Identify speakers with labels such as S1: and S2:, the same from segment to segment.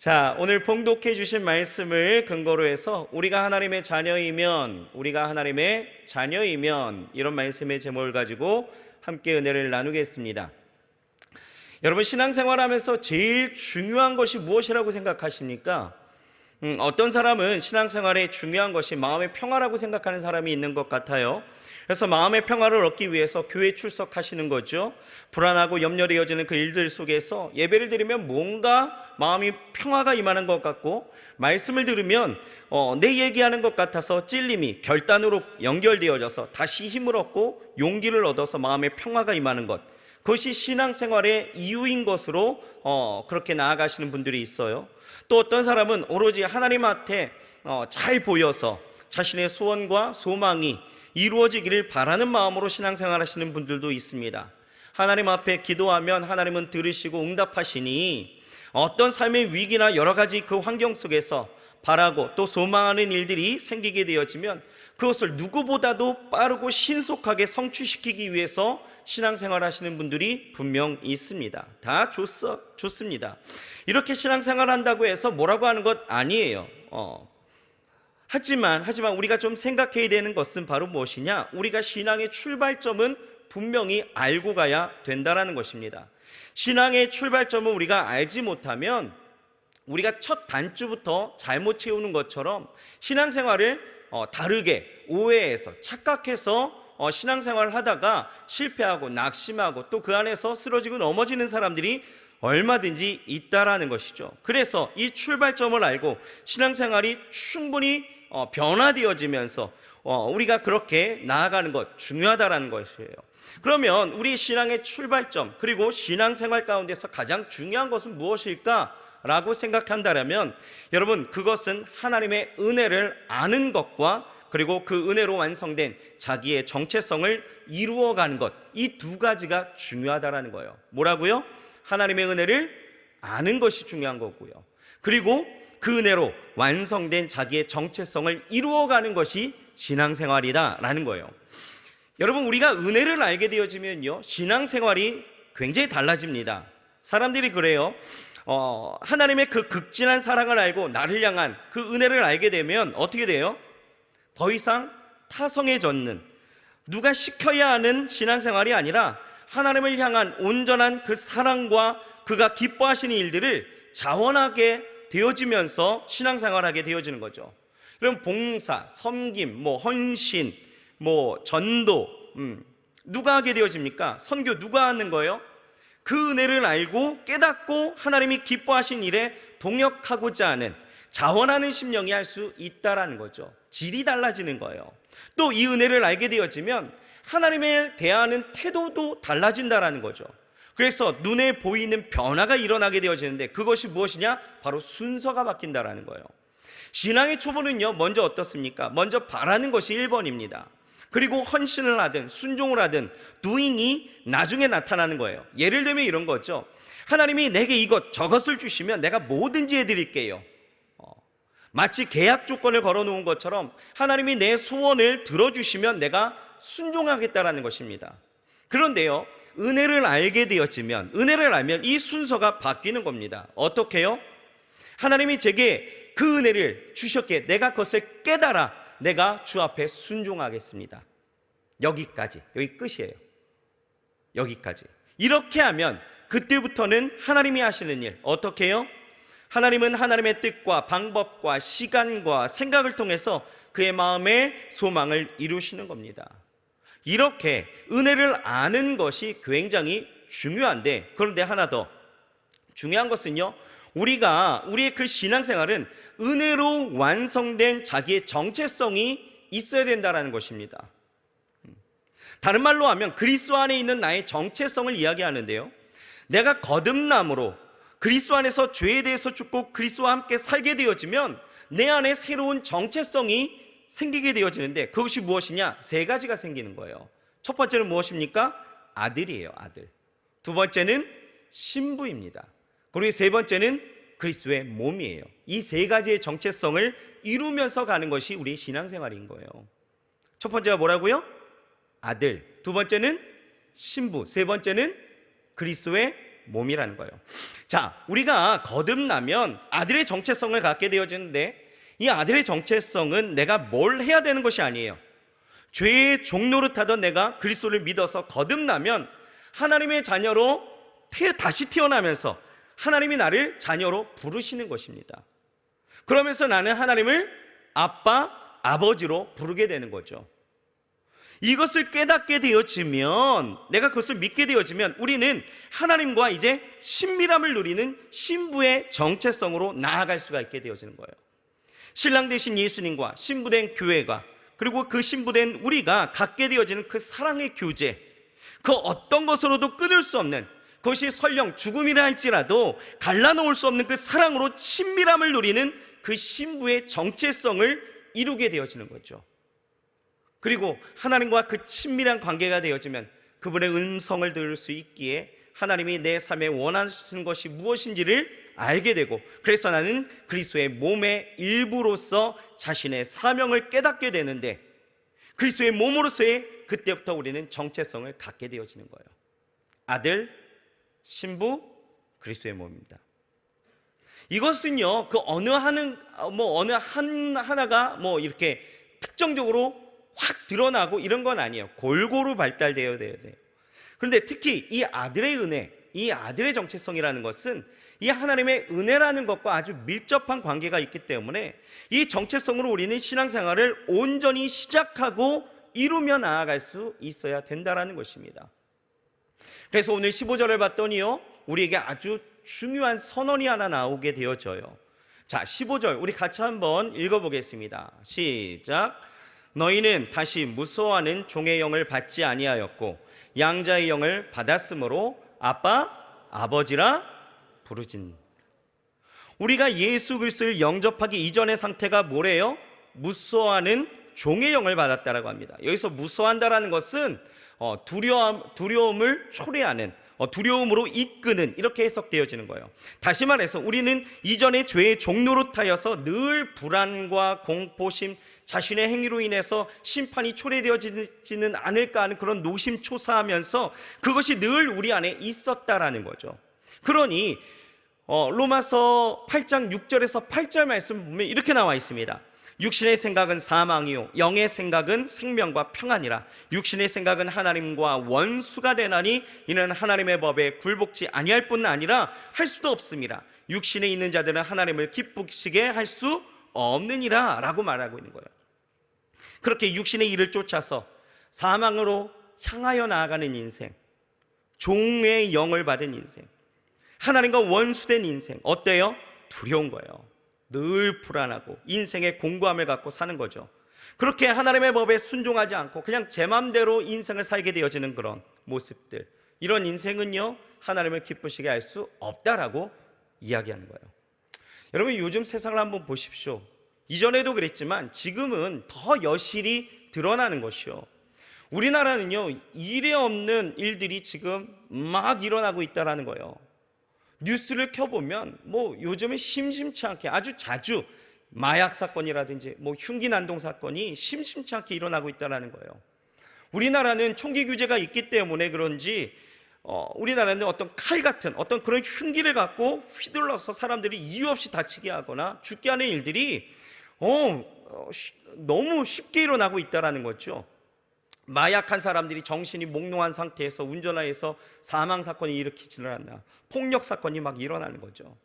S1: 자, 오늘 봉독해 주신 말씀을 근거로 해서 우리가 하나님의 자녀이면 이런 말씀의 제목을 가지고 함께 은혜를 나누겠습니다. 여러분, 신앙생활하면서 제일 중요한 것이 무엇이라고 생각하십니까? 어떤 사람은 신앙생활에 중요한 것이 마음의 평화라고 생각하는 사람이 있는 것 같아요. 그래서 마음의 평화를 얻기 위해서 교회에 출석하시는 거죠. 불안하고 염려를 이어지는 그 일들 속에서 예배를 드리면 뭔가 마음이 평화가 임하는 것 같고, 말씀을 들으면 내 얘기하는 것 같아서 찔림이 결단으로 연결되어져서 다시 힘을 얻고 용기를 얻어서 마음의 평화가 임하는 것, 그것이 신앙생활의 이유인 것으로 그렇게 나아가시는 분들이 있어요. 또 어떤 사람은 오로지 하나님 앞에 잘 보여서 자신의 소원과 소망이 이루어지기를 바라는 마음으로 신앙생활 하시는 분들도 있습니다. 하나님 앞에 기도하면 하나님은 들으시고 응답하시니 어떤 삶의 위기나 여러 가지 그 환경 속에서 바라고 또 소망하는 일들이 생기게 되어지면 그것을 누구보다도 빠르고 신속하게 성취시키기 위해서 신앙생활 하시는 분들이 분명 있습니다. 다 좋습니다. 이렇게 신앙생활 한다고 해서 뭐라고 하는 것 아니에요. 하지만 우리가 좀 생각해야 되는 것은 바로 무엇이냐? 우리가 신앙의 출발점은 분명히 알고 가야 된다는 것입니다. 신앙의 출발점을 우리가 알지 못하면 우리가 첫 단추부터 잘못 채우는 것처럼 신앙생활을 다르게 오해해서 착각해서 신앙생활을 하다가 실패하고 낙심하고 또 그 안에서 쓰러지고 넘어지는 사람들이 얼마든지 있다라는 것이죠. 그래서 이 출발점을 알고 신앙생활이 충분히 변화되어지면서 우리가 그렇게 나아가는 것 중요하다라는 것이에요. 그러면 우리 신앙의 출발점 그리고 신앙생활 가운데서 가장 중요한 것은 무엇일까? 라고 생각한다면 여러분, 그것은 하나님의 은혜를 아는 것과 그리고 그 은혜로 완성된 자기의 정체성을 이루어가는 것, 이 두 가지가 중요하다라는 거예요. 뭐라고요? 하나님의 은혜를 아는 것이 중요한 거고요, 그리고 그 은혜로 완성된 자기의 정체성을 이루어가는 것이 신앙생활이다라는 거예요. 여러분, 우리가 은혜를 알게 되어지면요, 신앙생활이 굉장히 달라집니다. 사람들이 그래요. 하나님의 그 극진한 사랑을 알고 나를 향한 그 은혜를 알게 되면 어떻게 돼요? 더 이상 타성해졌는, 누가 시켜야 하는 신앙생활이 아니라 하나님을 향한 온전한 그 사랑과 그가 기뻐하시는 일들을 자원하게 되어지면서 신앙생활하게 되어지는 거죠. 그럼 봉사, 섬김, 헌신, 전도, 누가 하게 되어집니까? 선교 누가 하는 거예요? 그 은혜를 알고 깨닫고 하나님이 기뻐하신 일에 동역하고자 하는, 자원하는 심령이 할 수 있다라는 거죠. 질이 달라지는 거예요. 또 이 은혜를 알게 되어지면 하나님을 대하는 태도도 달라진다라는 거죠. 그래서 눈에 보이는 변화가 일어나게 되어지는데 그것이 무엇이냐? 바로 순서가 바뀐다라는 거예요. 신앙의 초보는요, 먼저 어떻습니까? 먼저 바라는 것이 1번입니다. 그리고 헌신을 하든 순종을 하든 doing이 나중에 나타나는 거예요. 예를 들면 이런 거죠. 하나님이 내게 이것 저것을 주시면 내가 뭐든지 해드릴게요. 마치 계약 조건을 걸어놓은 것처럼 하나님이 내 소원을 들어주시면 내가 순종하겠다라는 것입니다. 그런데요, 은혜를 알게 되어지면, 은혜를 알면 이 순서가 바뀌는 겁니다. 어떻게요? 하나님이 제게 그 은혜를 주셨기에 내가 그것을 깨달아 내가 주 앞에 순종하겠습니다. 여기 끝이에요. 여기까지. 이렇게 하면 그때부터는 하나님이 하시는 일, 어떻게 해요? 하나님은 하나님의 뜻과 방법과 시간과 생각을 통해서 그의 마음의 소망을 이루시는 겁니다. 이렇게 은혜를 아는 것이 굉장히 중요한데, 그런데 하나 더 중요한 것은요, 우리의 그 신앙생활은 은혜로 완성된 자기의 정체성이 있어야 된다는 것입니다. 다른 말로 하면 그리스도 안에 있는 나의 정체성을 이야기하는데요, 내가 거듭남으로 그리스도 안에서 죄에 대해서 죽고 그리스도와 함께 살게 되어지면 내 안에 새로운 정체성이 생기게 되어지는데 그것이 무엇이냐? 3가지가 생기는 거예요. 첫 번째는 무엇입니까? 아들이에요. 아들. 두 번째는 신부입니다. 그리고 세 번째는 그리스도의 몸이에요. 이 3가지의 정체성을 이루면서 가는 것이 우리 신앙생활인 거예요. 첫 번째가 뭐라고요? 아들. 두 번째는 신부. 세 번째는 그리스도의 몸이라는 거예요. 자, 우리가 거듭나면 아들의 정체성을 갖게 되어지는데, 이 아들의 정체성은 내가 뭘 해야 되는 것이 아니에요. 죄의 종노릇하던 내가 그리스도를 믿어서 거듭나면 하나님의 자녀로 다시 태어나면서 하나님이 나를 자녀로 부르시는 것입니다. 그러면서 나는 하나님을 아빠, 아버지로 부르게 되는 거죠. 이것을 깨닫게 되어지면, 내가 그것을 믿게 되어지면 우리는 하나님과 이제 친밀함을 누리는 신부의 정체성으로 나아갈 수가 있게 되어지는 거예요. 신랑 되신 예수님과 신부된 교회가, 그리고 그 신부된 우리가 갖게 되어지는 그 사랑의 교제, 그 어떤 것으로도 끊을 수 없는, 그것이 설령 죽음이라 할지라도 갈라놓을 수 없는 그 사랑으로 친밀함을 누리는 그 신부의 정체성을 이루게 되어지는 거죠. 그리고 하나님과 그 친밀한 관계가 되어지면 그분의 음성을 들을 수 있기에 하나님이 내 삶에 원하시는 것이 무엇인지를 알게 되고, 그래서 나는 그리스도의 몸의 일부로서 자신의 사명을 깨닫게 되는데, 그리스도의 몸으로서의 그때부터 우리는 정체성을 갖게 되어지는 거예요. 아들, 신부, 그리스도의 몸입니다. 이것은요, 그 어느 하나가 이렇게 특정적으로 확 드러나고 이런 건 아니에요. 골고루 발달되어야 돼요. 그런데 특히 이 아들의 은혜, 이 아들의 정체성이라는 것은 이 하나님의 은혜라는 것과 아주 밀접한 관계가 있기 때문에 이 정체성으로 우리는 신앙생활을 온전히 시작하고 이루며 나아갈 수 있어야 된다는 것입니다. 그래서 오늘 15절을 봤더니요, 우리에게 아주 중요한 선언이 하나 나오게 되어져요. 자, 15절 우리 같이 한번 읽어보겠습니다. 시작. 너희는 다시 무서워하는 종의 영을 받지 아니하였고 양자의 영을 받았으므로 아빠, 아버지라 부르진. 우리가 예수 그리스도를 영접하기 이전의 상태가 뭐래요? 무서워하는 종의 영을 받았다라고 합니다. 여기서 무서워한다라는 것은 두려움을 초래하는, 두려움으로 이끄는, 이렇게 해석되어지는 거예요. 다시 말해서 우리는 이전에 죄의 종노릇하여서 늘 불안과 공포심, 자신의 행위로 인해서 심판이 초래되어지지는 않을까 하는 그런 노심초사하면서 그것이 늘 우리 안에 있었다라는 거죠. 그러니 로마서 8장 6절에서 8절 말씀 보면 이렇게 나와 있습니다. 육신의 생각은 사망이요 영의 생각은 생명과 평안이라. 육신의 생각은 하나님과 원수가 되나니 이는 하나님의 법에 굴복지 아니할 뿐 아니라 할 수도 없습니다. 육신에 있는 자들은 하나님을 기쁘시게 할 수 없느니라 라고 말하고 있는 거예요. 그렇게 육신의 일을 쫓아서 사망으로 향하여 나아가는 인생, 종의 영을 받은 인생, 하나님과 원수된 인생, 어때요? 두려운 거예요. 늘 불안하고 인생의 공고함을 갖고 사는 거죠. 그렇게 하나님의 법에 순종하지 않고 그냥 제 맘대로 인생을 살게 되어지는 그런 모습들, 이런 인생은요 하나님을 기쁘시게 할 수 없다라고 이야기하는 거예요. 여러분, 요즘 세상을 한번 보십시오. 이전에도 그랬지만 지금은 더 여실히 드러나는 것이요, 우리나라는요 일에 없는 일들이 지금 막 일어나고 있다라는 거예요. 뉴스를 켜보면 요즘에 심심치 않게 아주 자주 마약 사건이라든지 흉기 난동 사건이 심심치 않게 일어나고 있다는 거예요. 우리나라는 총기 규제가 있기 때문에 그런지 우리나라는 어떤 칼 같은 어떤 그런 흉기를 갖고 휘둘러서 사람들이 이유 없이 다치게 하거나 죽게 하는 일들이 너무 쉽게 일어나고 있다는 거죠. 마약한 사람들이 정신이 몽롱한 상태에서 운전하여서 사망 사건이 일으키지는 않나, 폭력 사건이 막 일어나는 거죠.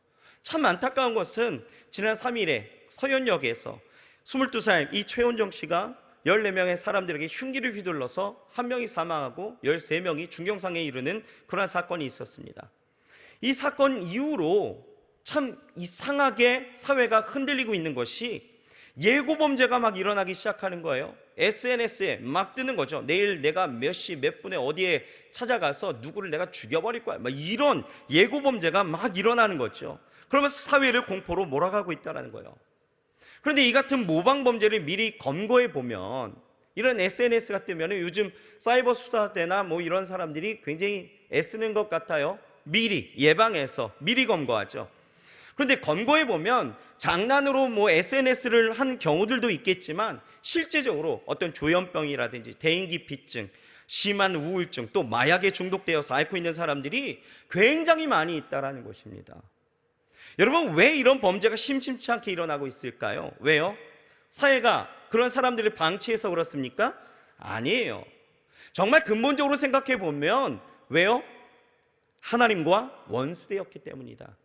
S1: 참 안타까운 것은 지난 3일에 서현역에서 22살 이 최원정 씨가 14명의 사람들에게 흉기를 휘둘러서 한 명이 사망하고 13명이 중경상에 이르는 그런 사건이 있었습니다. 이 사건 이후로 참 이상하게 사회가 흔들리고 있는 것이 예고범죄가 막 일어나기 시작하는 거예요. SNS에 막 뜨는 거죠. 내일 내가 몇 시 몇 분에 어디에 찾아가서 누구를 내가 죽여버릴 거야, 막 이런 예고범죄가 막 일어나는 거죠. 그러면서 사회를 공포로 몰아가고 있다는 거예요. 그런데 이 같은 모방범죄를 미리 검거해 보면, 이런 SNS가 뜨면 요즘 사이버 수사대나 이런 사람들이 굉장히 애쓰는 것 같아요. 미리 예방해서 미리 검거하죠. 그런데 검거해 보면 장난으로 SNS를 한 경우들도 있겠지만 실제적으로 어떤 조현병이라든지 대인기피증, 심한 우울증, 또 마약에 중독되어서 앓고 있는 사람들이 굉장히 많이 있다라는 것입니다. 여러분, 왜 이런 범죄가 심심치 않게 일어나고 있을까요? 왜요? 사회가 그런 사람들을 방치해서 그렇습니까? 아니에요. 정말 근본적으로 생각해 보면 왜요? 하나님과 원수되었기 때문이다.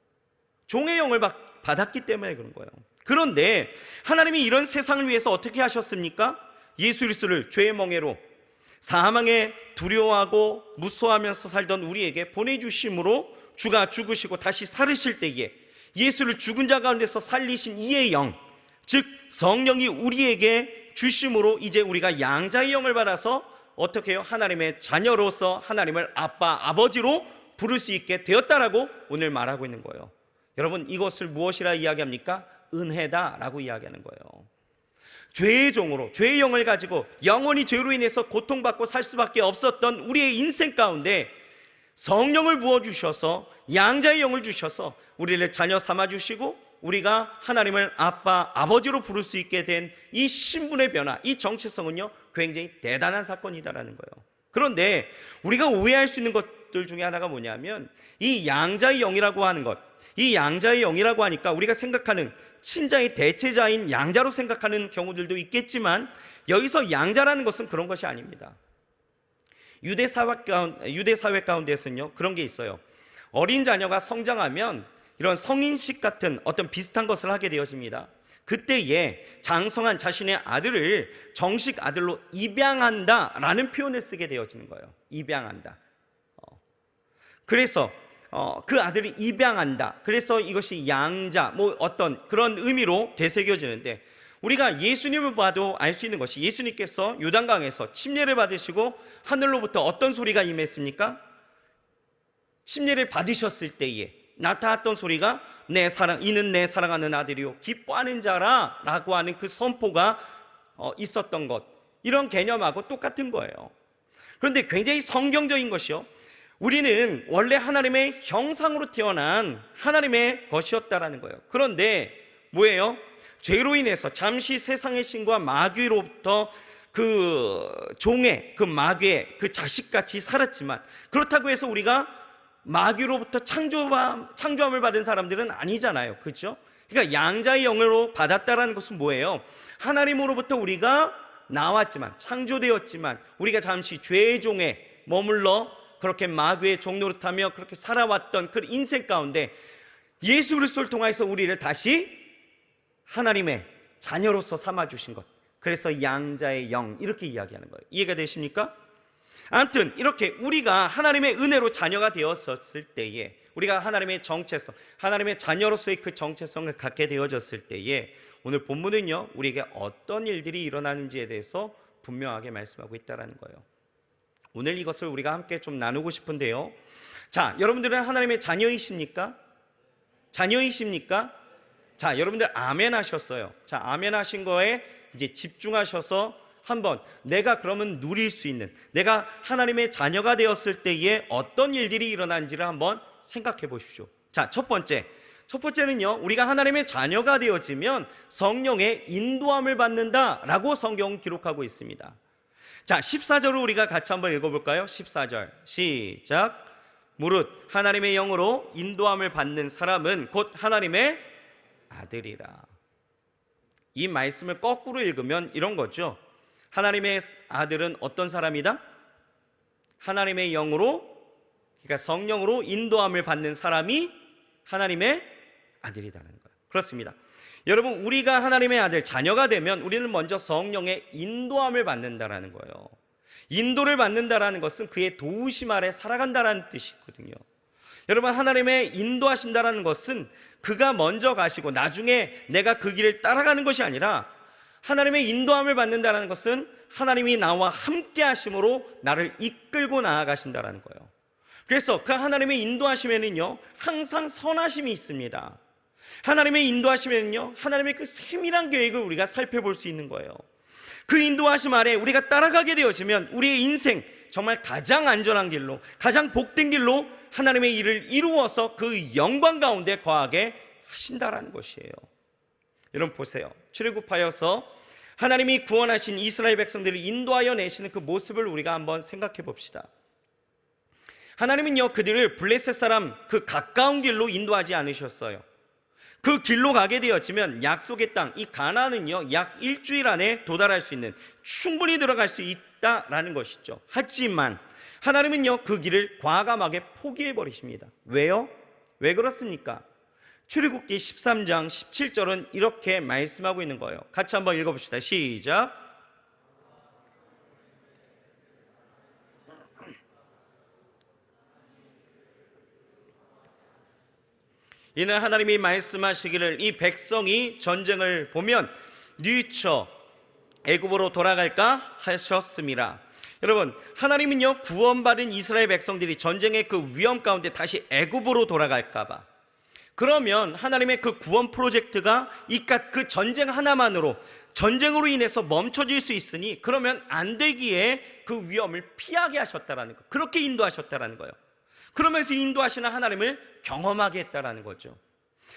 S1: 종의 영을 받았기 때문에 그런 거예요. 그런데 하나님이 이런 세상을 위해서 어떻게 하셨습니까? 예수 그리스도를 죄의 멍에로 사망에 두려워하고 무서워하면서 살던 우리에게 보내주심으로 주가 죽으시고 다시 살으실 때에 예수를 죽은 자 가운데서 살리신 이의 영, 즉 성령이 우리에게 주심으로 이제 우리가 양자의 영을 받아서 어떻게 해요? 하나님의 자녀로서 하나님을 아빠, 아버지로 부를 수 있게 되었다라고 오늘 말하고 있는 거예요. 여러분, 이것을 무엇이라 이야기합니까? 은혜다라고 이야기하는 거예요. 죄의 종으로, 죄의 영을 가지고 영원히 죄로 인해서 고통받고 살 수밖에 없었던 우리의 인생 가운데 성령을 부어주셔서 양자의 영을 주셔서 우리를 자녀 삼아주시고 우리가 하나님을 아빠, 아버지로 부를 수 있게 된 이 신분의 변화, 이 정체성은요 굉장히 대단한 사건이다라는 거예요. 그런데 우리가 오해할 수 있는 것들 중에 하나가 뭐냐면 이 양자의 영이라고 하는 것, 이 양자의 영이라고 하니까 우리가 생각하는 친자의 대체자인 양자로 생각하는 경우들도 있겠지만 여기서 양자라는 것은 그런 것이 아닙니다. 유대 사회 가운데서는요 그런 게 있어요. 어린 자녀가 성장하면 이런 성인식 같은 어떤 비슷한 것을 하게 되어집니다. 그때에 장성한 자신의 아들을 정식 아들로 입양한다라는 표현을 쓰게 되어지는 거예요. 입양한다. 그래서 그 아들을 입양한다. 그래서 이것이 양자, 뭐 어떤 그런 의미로 되새겨지는데 우리가 예수님을 봐도 알 수 있는 것이 예수님께서 요단강에서 침례를 받으시고 하늘로부터 어떤 소리가 임했습니까? 침례를 받으셨을 때에 나타났던 소리가 이는 내 사랑하는 아들이요 기뻐하는 자라 라고 하는 그 선포가 있었던 것, 이런 개념하고 똑같은 거예요. 그런데 굉장히 성경적인 것이요, 우리는 원래 하나님의 형상으로 태어난 하나님의 것이었다라는 거예요. 그런데 뭐예요? 죄로 인해서 잠시 세상의 신과 마귀로부터 그 종의, 그 마귀의 그 자식같이 살았지만 그렇다고 해서 우리가 마귀로부터 창조함을 받은 사람들은 아니잖아요. 그렇죠? 그러니까 양자의 영으로 받았다라는 것은 뭐예요? 하나님으로부터 우리가 나왔지만, 창조되었지만 우리가 잠시 죄의 종에 머물러 그렇게 마귀의 종노릇하며 그렇게 살아왔던 그 인생 가운데 예수 그리스도를 통해서 우리를 다시 하나님의 자녀로서 삼아주신 것, 그래서 양자의 영, 이렇게 이야기하는 거예요. 이해가 되십니까? 아무튼 이렇게 우리가 하나님의 은혜로 자녀가 되었을 때에, 우리가 하나님의 정체성, 하나님의 자녀로서의 그 정체성을 갖게 되어졌을 때에 오늘 본문은요 우리에게 어떤 일들이 일어나는지에 대해서 분명하게 말씀하고 있다는 거예요. 오늘 이것을 우리가 함께 좀 나누고 싶은데요, 자, 여러분들은 하나님의 자녀이십니까? 자녀이십니까? 자, 여러분들 아멘 하셨어요. 자, 아멘 하신 거에 이제 집중하셔서 한번 내가 그러면 누릴 수 있는, 내가 하나님의 자녀가 되었을 때에 어떤 일들이 일어난지를 한번 생각해 보십시오. 자, 첫 번째는요 우리가 하나님의 자녀가 되어지면 성령의 인도함을 받는다라고 성경은 기록하고 있습니다. 자, 14절을 우리가 같이 한번 읽어볼까요? 14절 시작. 무릇 하나님의 영으로 인도함을 받는 사람은 곧 하나님의 아들이라. 이 말씀을 거꾸로 읽으면 이런 거죠. 하나님의 아들은 어떤 사람이다? 하나님의 영으로, 그러니까 성령으로 인도함을 받는 사람이 하나님의 아들이라는 거예요. 그렇습니다. 여러분, 우리가 하나님의 아들, 자녀가 되면 우리는 먼저 성령의 인도함을 받는다라는 거예요. 인도를 받는다라는 것은 그의 도우심 아래 살아간다라는 뜻이거든요. 여러분, 하나님의 인도하신다라는 것은 그가 먼저 가시고 나중에 내가 그 길을 따라가는 것이 아니라, 하나님의 인도함을 받는다는 것은 하나님이 나와 함께 하심으로 나를 이끌고 나아가신다는 거예요. 그래서 그 하나님의 인도하심에는요 항상 선하심이 있습니다. 하나님의 인도하심에는요 하나님의 그 세밀한 계획을 우리가 살펴볼 수 있는 거예요. 그 인도하심 아래 우리가 따라가게 되어지면 우리의 인생 정말 가장 안전한 길로, 가장 복된 길로 하나님의 일을 이루어서 그 영광 가운데 거하게 하신다라는 것이에요. 여러분 보세요. 출애굽하여서 하나님이 구원하신 이스라엘 백성들을 인도하여 내시는 그 모습을 우리가 한번 생각해 봅시다. 하나님은요, 그들을 블레셋 사람 그 가까운 길로 인도하지 않으셨어요. 그 길로 가게 되었지만 약속의 땅, 이 가나안은요, 약 일주일 안에 도달할 수 있는, 충분히 들어갈 수 있다라는 것이죠. 하지만 하나님은요, 그 길을 과감하게 포기해 버리십니다. 왜요? 왜 그렇습니까? 출애굽기 13장 17절은 이렇게 말씀하고 있는 거예요. 같이 한번 읽어봅시다. 시작. 이는 하나님이 말씀하시기를 이 백성이 전쟁을 보면 뉘쳐 애굽으로 돌아갈까 하셨습니다. 여러분, 하나님은요, 구원받은 이스라엘 백성들이 전쟁의 그 위험 가운데 다시 애굽으로 돌아갈까 봐, 그러면 하나님의 그 구원 프로젝트가 이깟 그 전쟁 하나만으로, 전쟁으로 인해서 멈춰질 수 있으니 그러면 안 되기에 그 위험을 피하게 하셨다라는 거, 그렇게 인도하셨다라는 거예요. 그러면서 인도하시는 하나님을 경험하게 했다라는 거죠.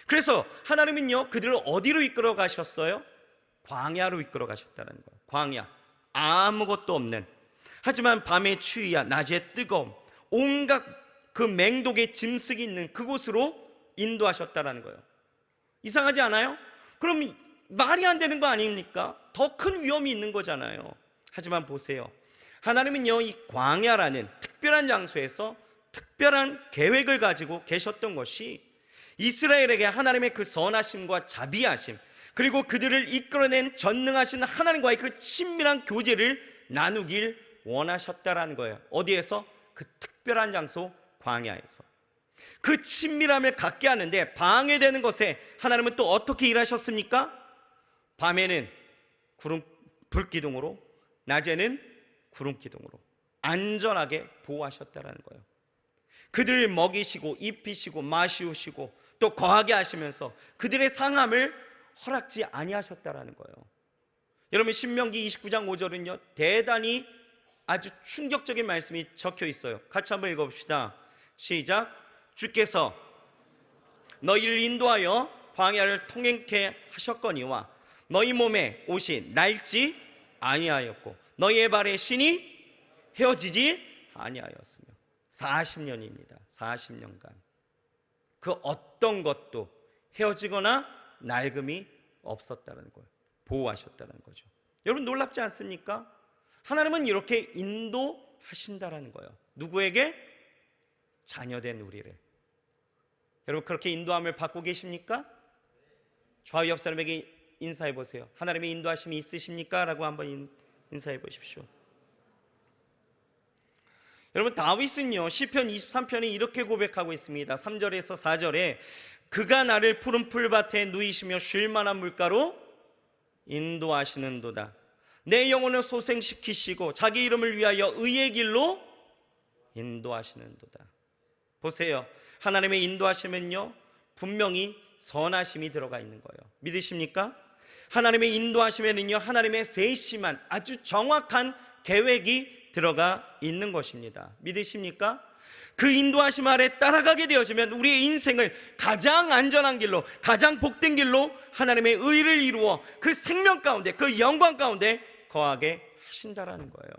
S1: 그래서 하나님은요, 그들을 어디로 이끌어 가셨어요? 광야로 이끌어 가셨다는 거예요. 광야, 아무것도 없는, 하지만 밤의 추위야 낮의 뜨거움, 온갖 그 맹독의 짐승이 있는 그곳으로 인도하셨다는 거예요. 이상하지 않아요? 그럼 말이 안 되는 거 아닙니까? 더 큰 위험이 있는 거잖아요. 하지만 보세요, 하나님은요, 이 광야라는 특별한 장소에서 특별한 계획을 가지고 계셨던 것이 이스라엘에게 하나님의 그 선하심과 자비하심, 그리고 그들을 이끌어낸 전능하신 하나님과의 그 친밀한 교제를 나누길 원하셨다라는 거예요. 어디에서? 그 특별한 장소 광야에서. 그 친밀함을 갖게 하는데 방해되는 것에 하나님은 또 어떻게 일하셨습니까? 밤에는 불기둥으로, 낮에는 구름기둥으로 안전하게 보호하셨다라는 거예요. 그들을 먹이시고 입히시고 마시우시고 또 거하게 하시면서 그들의 상함을 허락지 아니하셨다라는 거예요. 여러분, 신명기 29장 5절은요, 대단히 아주 충격적인 말씀이 적혀 있어요. 같이 한번 읽어봅시다. 시작. 주께서 너희를 인도하여 광야를 통행케 하셨거니와 너희 몸에 옷이 낡지 아니하였고 너희의 발에 신이 헤어지지 아니하였으며. 40년입니다. 40년간 그 어떤 것도 헤어지거나 낡음이 없었다는 거예요. 보호하셨다는 거죠. 여러분, 놀랍지 않습니까? 하나님은 이렇게 인도하신다라는 거예요. 누구에게? 자녀된 우리를. 여러분, 그렇게 인도함을 받고 계십니까? 좌우 옆 사람에게 인사해 보세요. 하나님의 인도하심이 있으십니까? 라고 한번 인사해 보십시오. 여러분, 다윗은요, 시편 23편에 이렇게 고백하고 있습니다. 3절에서 4절에 그가 나를 푸른 풀밭에 누이시며 쉴 만한 물가로 인도하시는도다. 내 영혼을 소생시키시고 자기 이름을 위하여 의의 길로 인도하시는도다. 보세요, 하나님의 인도하심은요, 분명히 선하심이 들어가 있는 거예요. 믿으십니까? 하나님의 인도하심에는요, 하나님의 세심한 아주 정확한 계획이 들어가 있는 것입니다. 믿으십니까? 그 인도하심 아래 따라가게 되어지면 우리의 인생을 가장 안전한 길로, 가장 복된 길로 하나님의 의를 이루어 그 생명 가운데, 그 영광 가운데 거하게 하신다라는 거예요.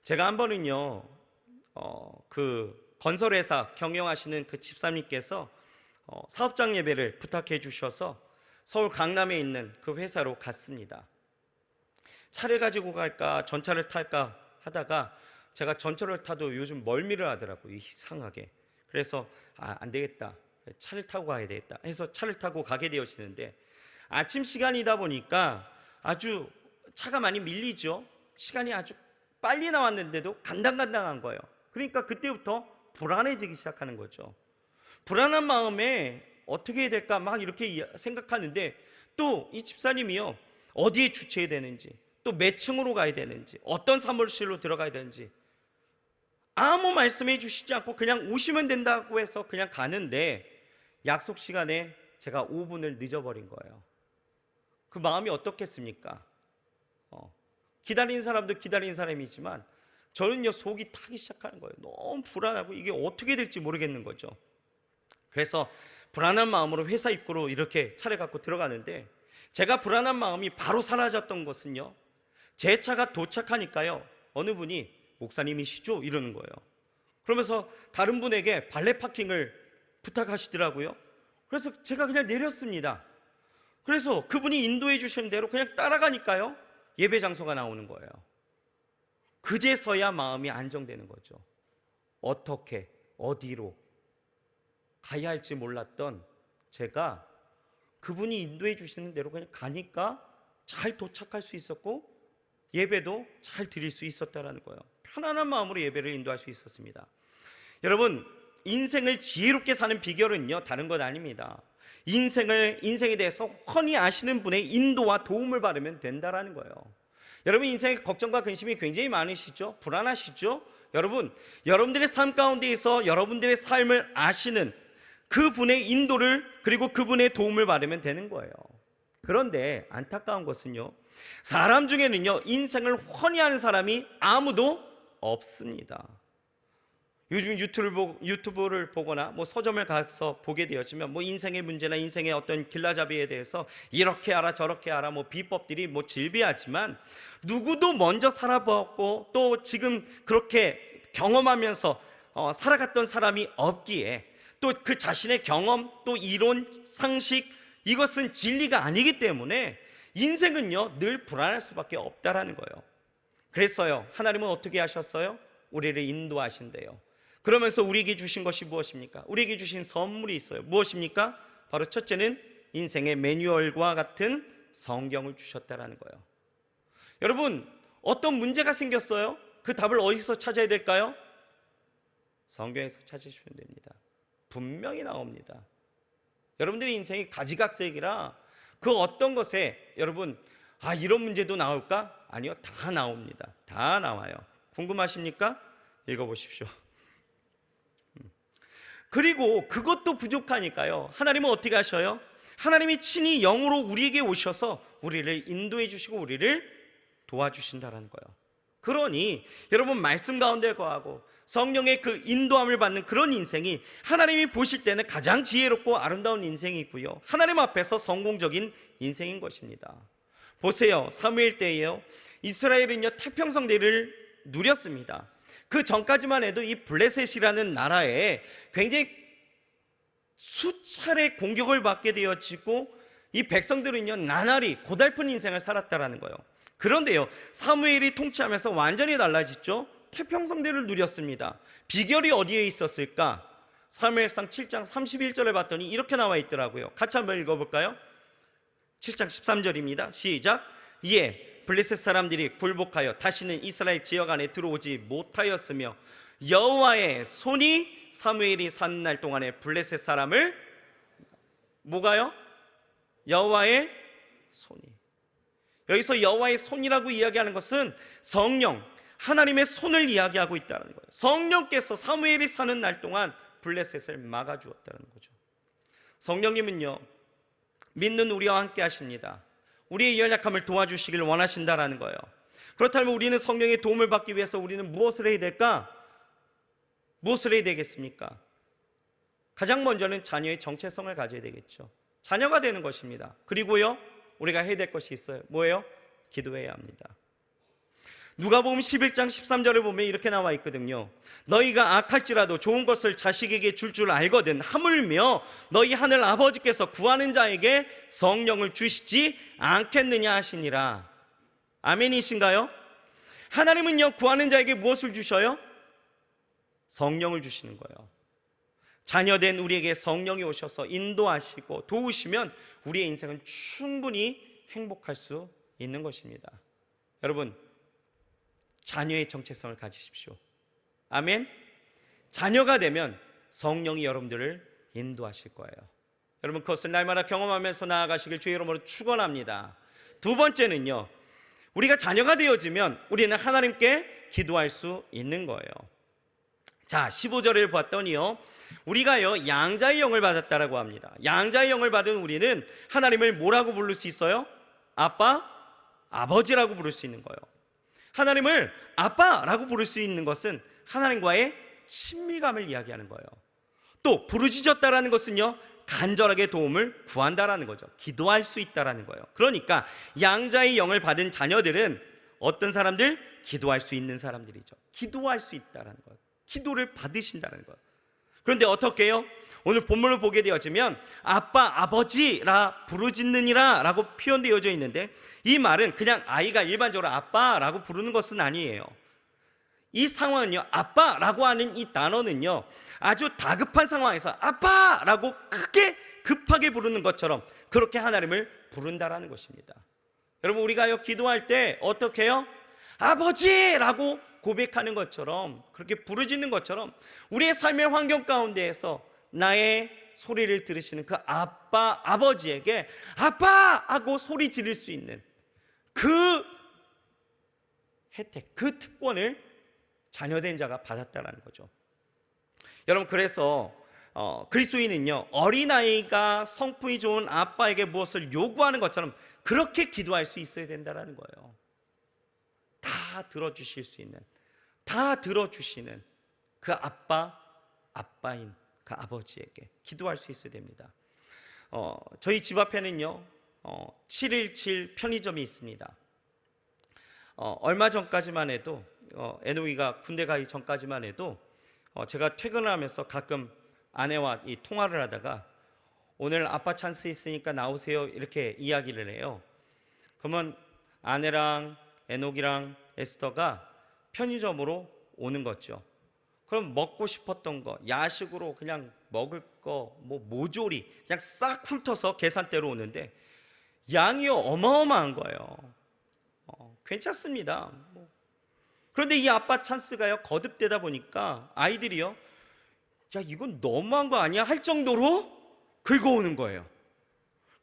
S1: 제가 한 번은요, 그 건설회사 경영하시는 그 집사님께서 사업장 예배를 부탁해 주셔서 서울 강남에 있는 그 회사로 갔습니다. 차를 가지고 갈까 전차를 탈까 하다가 제가 전차를 타도 요즘 멀미를 하더라고요, 이상하게. 그래서 안 되겠다, 차를 타고 가야 되겠다 해서 차를 타고 가게 되어지는데, 아침 시간이다 보니까 아주 차가 많이 밀리죠. 시간이 아주 빨리 나왔는데도 간당간당한 거예요. 그러니까 그때부터 불안해지기 시작하는 거죠. 불안한 마음에 어떻게 해야 될까 막 이렇게 생각하는데, 또 이 집사님이요, 어디에 주차해야 되는지, 또 몇 층으로 가야 되는지, 어떤 사무실로 들어가야 되는지 아무 말씀해 주시지 않고 그냥 오시면 된다고 해서 그냥 가는데, 약속 시간에 제가 5분을 늦어버린 거예요. 그 마음이 어떻겠습니까? 기다리는 사람도 기다리는 사람이지만 저는요, 속이 타기 시작하는 거예요. 너무 불안하고 이게 어떻게 될지 모르겠는 거죠. 그래서 불안한 마음으로 회사 입구로 이렇게 차를 갖고 들어가는데, 제가 불안한 마음이 바로 사라졌던 것은요, 제 차가 도착하니까요, 어느 분이 목사님이시죠? 이러는 거예요. 그러면서 다른 분에게 발레 파킹을 부탁하시더라고요. 그래서 제가 그냥 내렸습니다. 그래서 그분이 인도해 주시는 대로 그냥 따라가니까요, 예배 장소가 나오는 거예요. 그제서야 마음이 안정되는 거죠. 어떻게 어디로 가야 할지 몰랐던 제가 그분이 인도해 주시는 대로 그냥 가니까 잘 도착할 수 있었고 예배도 잘 드릴 수 있었다라는 거예요. 편안한 마음으로 예배를 인도할 수 있었습니다. 여러분, 인생을 지혜롭게 사는 비결은요, 다른 것 아닙니다. 인생에 대해서 훤히 아시는 분의 인도와 도움을 받으면 된다라는 거예요. 여러분, 인생에 걱정과 근심이 굉장히 많으시죠? 불안하시죠? 여러분, 여러분들의 삶 가운데에서 여러분들의 삶을 아시는 그분의 인도를, 그리고 그분의 도움을 받으면 되는 거예요. 그런데 안타까운 것은요, 사람 중에는요, 인생을 훤히 아는 사람이 아무도 없습니다. 요즘 유튜브를 보거나 뭐 서점을 가서 보게 되어지면 뭐 인생의 문제나 인생의 어떤 길라잡이에 대해서 이렇게 알아 저렇게 알아 뭐 비법들이 뭐 질비하지만, 누구도 먼저 살아보았고 또 지금 그렇게 경험하면서 살아갔던 사람이 없기에, 또 그 자신의 경험, 또 이론, 상식, 이것은 진리가 아니기 때문에 인생은요, 늘 불안할 수밖에 없다라는 거예요. 그랬어요. 하나님은 어떻게 하셨어요? 우리를 인도하신대요. 그러면서 우리에게 주신 것이 무엇입니까? 우리에게 주신 선물이 있어요. 무엇입니까? 바로 첫째는 인생의 매뉴얼과 같은 성경을 주셨다라는 거예요. 여러분, 어떤 문제가 생겼어요? 그 답을 어디서 찾아야 될까요? 성경에서 찾으시면 됩니다. 분명히 나옵니다. 여러분들의 인생이 가지각색이라 그 어떤 것에 여러분, 이런 문제도 나올까? 아니요, 다 나옵니다. 다 나와요. 궁금하십니까? 읽어보십시오. 그리고 그것도 부족하니까요, 하나님은 어떻게 하셔요? 하나님이 친히 영으로 우리에게 오셔서 우리를 인도해 주시고 우리를 도와주신다는 거예요. 그러니 여러분, 말씀 가운데 거하고 성령의 그 인도함을 받는 그런 인생이 하나님이 보실 때는 가장 지혜롭고 아름다운 인생이고요, 하나님 앞에서 성공적인 인생인 것입니다. 보세요. 사무엘 때에요, 이스라엘은요, 태평성대를 누렸습니다. 그 전까지만 해도 이 블레셋이라는 나라에 굉장히 수차례 공격을 받게 되어지고, 이 백성들은요, 나날이 고달픈 인생을 살았다라는 거예요. 그런데요, 사무엘이 통치하면서 완전히 달라졌죠. 태평성대를 누렸습니다. 비결이 어디에 있었을까? 사무엘상 7장 31절에 봤더니 이렇게 나와 있더라고요. 같이 한번 읽어볼까요? 7장 13절입니다. 시작. 이에 블레셋 사람들이 굴복하여 다시는 이스라엘 지역 안에 들어오지 못하였으며, 여호와의 손이 사무엘이 사는 날 동안에 블레셋 사람을, 뭐가요? 여호와의 손이. 여기서 여호와의 손이라고 이야기하는 것은 성령, 하나님의 손을 이야기하고 있다는 거예요. 성령께서 사무엘이 사는 날 동안 블레셋을 막아주었다는 거죠. 성령님은요, 믿는 우리와 함께 하십니다. 우리의 연약함을 도와주시길 원하신다라는 거예요. 그렇다면 우리는 성령의 도움을 받기 위해서 우리는 무엇을 해야 될까? 무엇을 해야 되겠습니까? 가장 먼저는 자녀의 정체성을 가져야 되겠죠. 자녀가 되는 것입니다. 그리고요, 우리가 해야 될 것이 있어요. 뭐예요? 기도해야 합니다. 누가복음 11장 13절을 보면 이렇게 나와 있거든요. 너희가 악할지라도 좋은 것을 자식에게 줄 알거든 하물며 너희 하늘 아버지께서 구하는 자에게 성령을 주시지 않겠느냐 하시니라. 아멘이신가요? 하나님은요, 구하는 자에게 무엇을 주셔요? 성령을 주시는 거예요. 자녀된 우리에게 성령이 오셔서 인도하시고 도우시면 우리의 인생은 충분히 행복할 수 있는 것입니다. 여러분, 자녀의 정체성을 가지십시오. 아멘. 자녀가 되면 성령이 여러분들을 인도하실 거예요. 여러분, 그것을 날마다 경험하면서 나아가시길 주의 이름으로 축원합니다. 두 번째는요, 우리가 자녀가 되어지면 우리는 하나님께 기도할 수 있는 거예요. 자, 15절을 봤더니요, 우리가요, 양자의 영을 받았다라고 합니다. 양자의 영을 받은 우리는 하나님을 뭐라고 부를 수 있어요? 아빠, 아버지라고 부를 수 있는 거예요. 하나님을 아빠라고 부를 수 있는 것은 하나님과의 친밀감을 이야기하는 거예요. 또 부르짖었다라는 것은요, 간절하게 도움을 구한다라는 거죠. 기도할 수 있다라는 거예요. 그러니까 양자의 영을 받은 자녀들은 어떤 사람들? 기도할 수 있는 사람들이죠. 기도할 수 있다라는 거예요. 기도를 받으신다는 거예요. 그런데 어떻게 해요? 오늘 본문을 보게 되어지면 아빠, 아버지라 부르짖느니라 라고 표현되어져 있는데, 이 말은 그냥 아이가 일반적으로 아빠라고 부르는 것은 아니에요. 이 상황은요, 아빠라고 하는 이 단어는요, 아주 다급한 상황에서 아빠라고 크게 급하게 부르는 것처럼 그렇게 하나님을 부른다라는 것입니다. 여러분, 우리가요 기도할 때 어떻게 해요? 아버지라고 고백하는 것처럼, 그렇게 부르짖는 것처럼 우리의 삶의 환경 가운데에서 나의 소리를 들으시는 그 아빠, 아버지에게 아빠 하고 소리 지를 수 있는 그 혜택, 그 특권을 자녀된 자가 받았다는 거죠. 여러분, 그래서 그리스도인은요, 어린아이가 성품이 좋은 아빠에게 무엇을 요구하는 것처럼 그렇게 기도할 수 있어야 된다는 거예요. 다 들어주실 수 있는, 다 들어주시는 그 아빠, 아빠인 그 아버지에게 기도할 수 있어야 됩니다. 저희 집 앞에는요 717 편의점이 있습니다. 얼마 전까지만 해도 에노이가 군대 가기 전까지만 해도 제가 퇴근을 하면서 가끔 아내와 이 통화를 하다가 오늘 아빠 찬스 있으니까 나오세요 이렇게 이야기를 해요. 그러면 아내랑 에녹이랑 에스더가 편의점으로 오는 거죠. 그럼 먹고 싶었던 거, 야식으로 그냥 먹을 거, 뭐 모조리 그냥 싹 훑어서 계산대로 오는데 양이 어마어마한 거예요. 괜찮습니다. 그런데 이 아빠 찬스가요 거듭되다 보니까 아이들이요, 야 이건 너무한 거 아니야 할 정도로 긁어오는 거예요.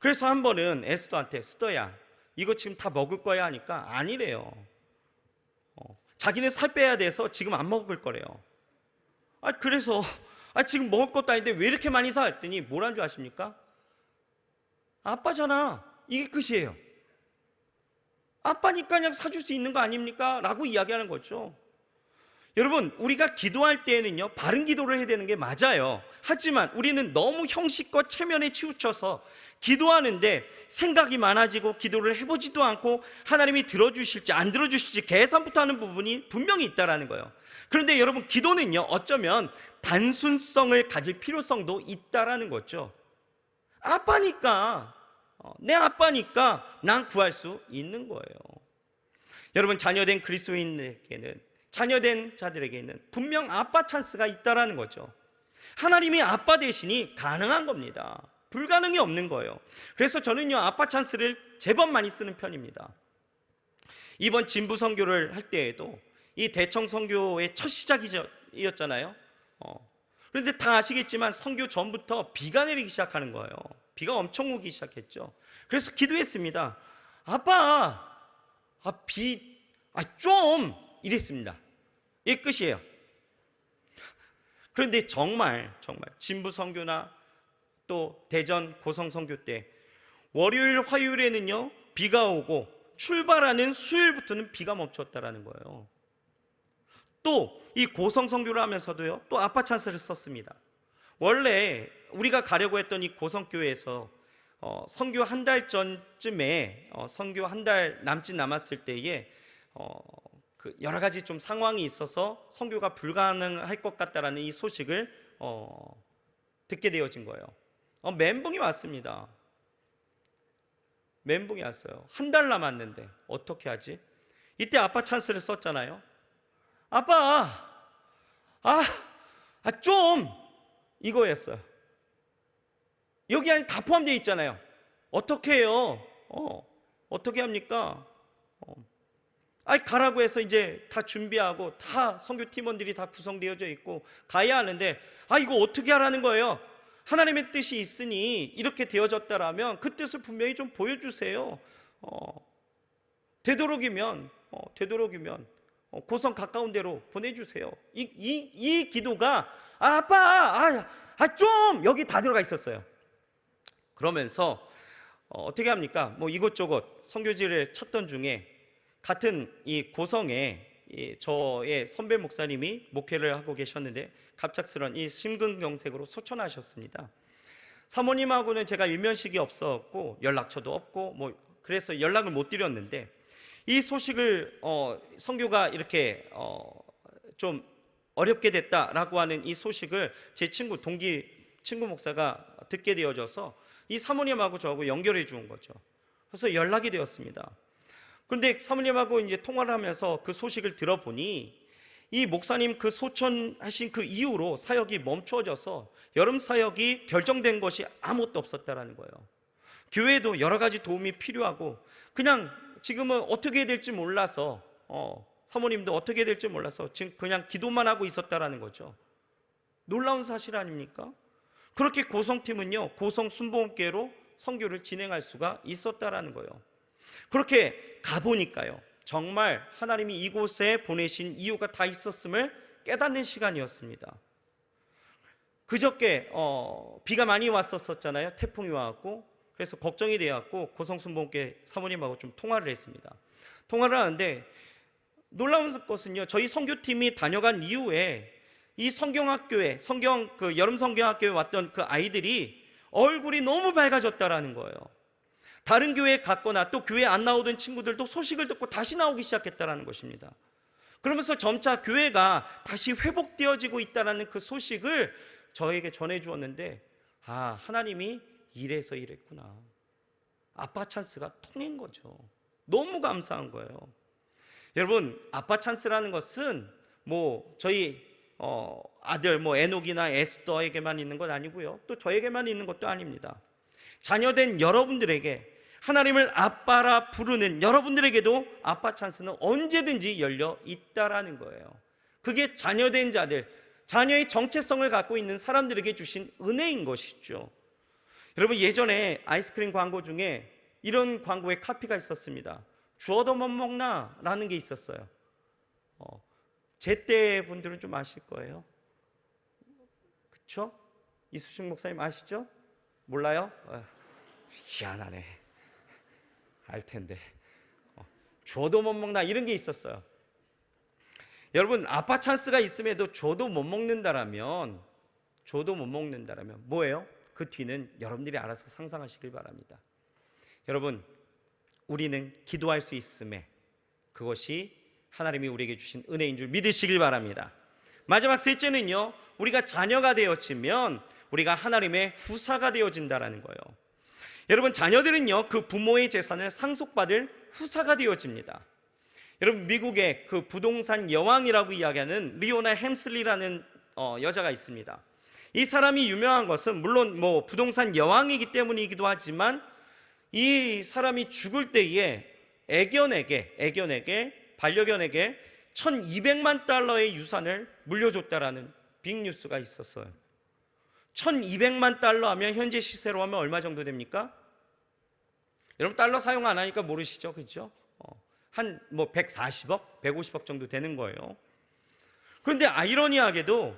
S1: 그래서 한 번은 에스더한테, 스더야 이거 지금 다 먹을 거야 하니까 아니래요. 자기는 살 빼야 돼서 지금 안 먹을 거래요. 그래서 지금 먹을 것도 아닌데 왜 이렇게 많이 사? 했더니 뭐라는 줄 아십니까? 아빠잖아, 이게 끝이에요. 아빠니까 그냥 사줄 수 있는 거 아닙니까? 라고 이야기하는 거죠. 여러분, 우리가 기도할 때에는요 바른 기도를 해야 되는 게 맞아요. 하지만 우리는 너무 형식과 체면에 치우쳐서 기도하는데 생각이 많아지고 기도를 해보지도 않고 하나님이 들어주실지 안 들어주실지 계산부터 하는 부분이 분명히 있다는 거예요. 그런데 여러분, 기도는요 어쩌면 단순성을 가질 필요성도 있다는 거죠. 아빠니까, 내 아빠니까 난 구할 수 있는 거예요. 여러분, 자녀된 그리스도인에게는, 자녀된 자들에게는 분명 아빠 찬스가 있다라는 거죠. 하나님이 아빠 대신이 가능한 겁니다. 불가능이 없는 거예요. 그래서 저는요 아빠 찬스를 제법 많이 쓰는 편입니다. 이번 진부 선교를 할 때에도 이 대청 선교의 첫 시작이었잖아요. 그런데 다 아시겠지만 선교 전부터 비가 내리기 시작하는 거예요. 비가 엄청 오기 시작했죠. 그래서 기도했습니다. 아빠, 비 좀 이랬습니다. 이게 끝이에요. 그런데 정말 진부 선교나 또 대전 고성 선교 때 월요일 화요일에는요 비가 오고 출발하는 수요일부터는 비가 멈췄다라는 거예요. 또 이 고성 선교를 하면서도요 또 아빠 찬스를 썼습니다. 원래 우리가 가려고 했던 이 고성교회에서 선교 한 달 전쯤에 선교 한 달 남짓 남았을 때에 그 여러 가지 좀 상황이 있어서 선교가 불가능할 것 같다라는 이 소식을 듣게 되어진 거예요. 멘붕이 왔습니다. 멘붕이 왔어요. 한 달 남았는데 어떻게 하지? 이때 아빠 찬스를 썼잖아요. 아빠, 좀 이거였어요. 여기 안에 다 포함되어 있잖아요. 어떻게 해요? 어떻게 합니까? 가라고 해서 이제 다 준비하고 다 선교 팀원들이 다 구성되어져 있고 가야 하는데 이거 어떻게 하라는 거예요? 하나님의 뜻이 있으니 이렇게 되어졌다라면 그 뜻을 분명히 좀 보여주세요. 되도록이면 고성 가까운 데로 보내주세요. 이 기도가 아빠, 좀 여기 다 들어가 있었어요. 그러면서 어떻게 합니까? 이곳저곳 선교지를 찾던 중에 같은 이 고성에 저의 선배 목사님이 목회를 하고 계셨는데 갑작스런 이 심근경색으로 소천하셨습니다. 사모님하고는 제가 일면식이 없었고 연락처도 없고 뭐 그래서 연락을 못 드렸는데, 이 소식을 선교가 이렇게 좀 어렵게 됐다라고 하는 이 소식을 제 친구 목사가 듣게 되어져서 이 사모님하고 저하고 연결해 준 거죠. 그래서 연락이 되었습니다. 그런데 사모님하고 이제 통화를 하면서 그 소식을 들어보니 이 목사님 그 소천하신 그 이후로 사역이 멈추어져서 여름 사역이 결정된 것이 아무것도 없었다라는 거예요. 교회도 여러 가지 도움이 필요하고 그냥 지금은 어떻게 해야 될지 몰라서 사모님도 어떻게 해야 될지 몰라서 지금 그냥 기도만 하고 있었다라는 거죠. 놀라운 사실 아닙니까? 그렇게 고성팀은요, 고성 순복음교회로 선교를 진행할 수가 있었다라는 거예요. 그렇게 가보니까요, 정말 하나님이 이곳에 보내신 이유가 다 있었음을 깨닫는 시간이었습니다. 그저께 비가 많이 왔었잖아요. 태풍이 와갖고. 그래서 걱정이 되었고 고성순복음교회 사모님하고 좀 통화를 했습니다. 통화를 하는데 놀라운 것은요, 저희 선교팀이 다녀간 이후에 이 성경학교에 그 여름 성경학교에 왔던 그 아이들이 얼굴이 너무 밝아졌다라는 거예요. 다른 교회에 갔거나 또 교회 안 나오던 친구들도 소식을 듣고 다시 나오기 시작했다라는 것입니다. 그러면서 점차 교회가 다시 회복되어지고 있다라는 그 소식을 저에게 전해 주었는데, 하나님이 이래서 이랬구나. 아빠 찬스가 통한 거죠. 너무 감사한 거예요. 여러분, 아빠 찬스라는 것은 뭐 저희 아들 뭐 에녹이나 에스더에게만 있는 건 아니고요, 또 저에게만 있는 것도 아닙니다. 자녀된 여러분들에게, 하나님을 아빠라 부르는 여러분들에게도 아빠 찬스는 언제든지 열려 있다라는 거예요. 그게 자녀된 자들, 자녀의 정체성을 갖고 있는 사람들에게 주신 은혜인 것이죠. 여러분, 예전에 아이스크림 광고 중에 이런 광고의 카피가 있었습니다. 주워도 못 먹나? 라는 게 있었어요. 제때 분들은 좀 아실 거예요. 그쵸? 이수식 목사님 아시죠? 몰라요? 희한하네. 알 텐데. 줘도 못 먹나? 이런 게 있었어요. 여러분, 아빠 찬스가 있음에도 줘도 못 먹는다라면 뭐예요? 그 뒤는 여러분들이 알아서 상상하시길 바랍니다. 여러분, 우리는 기도할 수 있음에 그것이 하나님이 우리에게 주신 은혜인 줄 믿으시길 바랍니다. 마지막 셋째는요, 우리가 자녀가 되어지면 우리가 하나님의 후사가 되어진다라는 거예요. 여러분, 자녀들은요, 그 부모의 재산을 상속받을 후사가 되어집니다. 여러분, 미국의 그 부동산 여왕이라고 이야기하는 리오나 햄슬리라는 여자가 있습니다. 이 사람이 유명한 것은 물론 뭐 부동산 여왕이기 때문이기도 하지만, 이 사람이 죽을 때에 반려견에게 1200만 달러의 유산을 물려줬다라는 빅뉴스가 있었어요. 1200만 달러 하면 현재 시세로 하면 얼마 정도 됩니까? 여러분, 달러 사용 안 하니까 모르시죠? 그렇죠? 한 뭐 140억, 150억 정도 되는 거예요. 그런데 아이러니하게도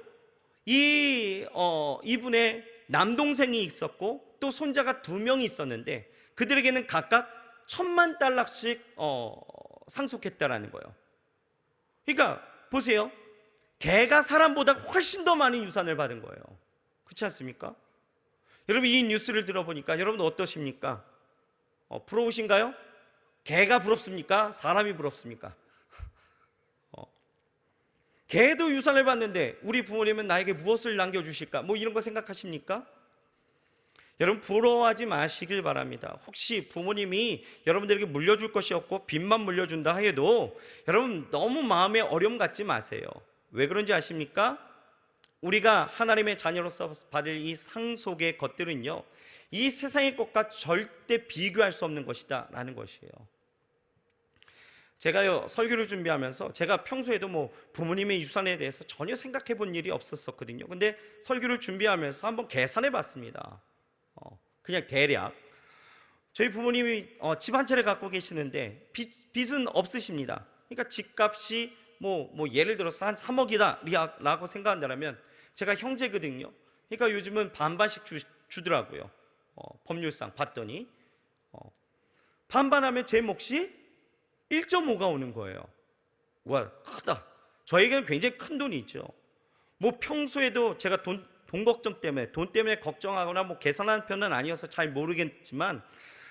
S1: 이분의 남동생이 있었고 또 손자가 2명이 있었는데 그들에게는 각각 1000만 달러씩 상속했다라는 거예요. 그러니까 보세요, 개가 사람보다 훨씬 더 많은 유산을 받은 거예요. 그렇지 않습니까? 여러분, 이 뉴스를 들어보니까 여러분 어떠십니까? 부러우신가요? 개가 부럽습니까? 사람이 부럽습니까? 개도 유산을 받는데 우리 부모님은 나에게 무엇을 남겨주실까? 뭐 이런 거 생각하십니까? 여러분, 부러워하지 마시길 바랍니다. 혹시 부모님이 여러분들에게 물려줄 것이 없고 빚만 물려준다 해도 여러분 너무 마음에 어려움 갖지 마세요. 왜 그런지 아십니까? 우리가 하나님의 자녀로서 받을 이 상속의 것들은요, 이 세상의 것과 절대 비교할 수 없는 것이다 라는 것이에요. 제가요, 설교를 준비하면서 제가 평소에도 뭐 부모님의 유산에 대해서 전혀 생각해 본 일이 없었거든요. 근데 설교를 준비하면서 한번 계산해 봤습니다. 그냥 대략 저희 부모님이 집 한 채를 갖고 계시는데 빚은 없으십니다. 그러니까 집값이 뭐 예를 들어서 한 3억이다 라고 생각한다면, 제가 형제거든요. 그러니까 요즘은 반반씩 주더라고요. 법률상 봤더니 반반하면 제 몫이 1.5가 오는 거예요. 와, 크다. 저에게는 굉장히 큰 돈이 있죠. 뭐 평소에도 제가 돈 돈 걱정 때문에, 돈 때문에 걱정하거나 뭐 계산하는 편은 아니어서 잘 모르겠지만,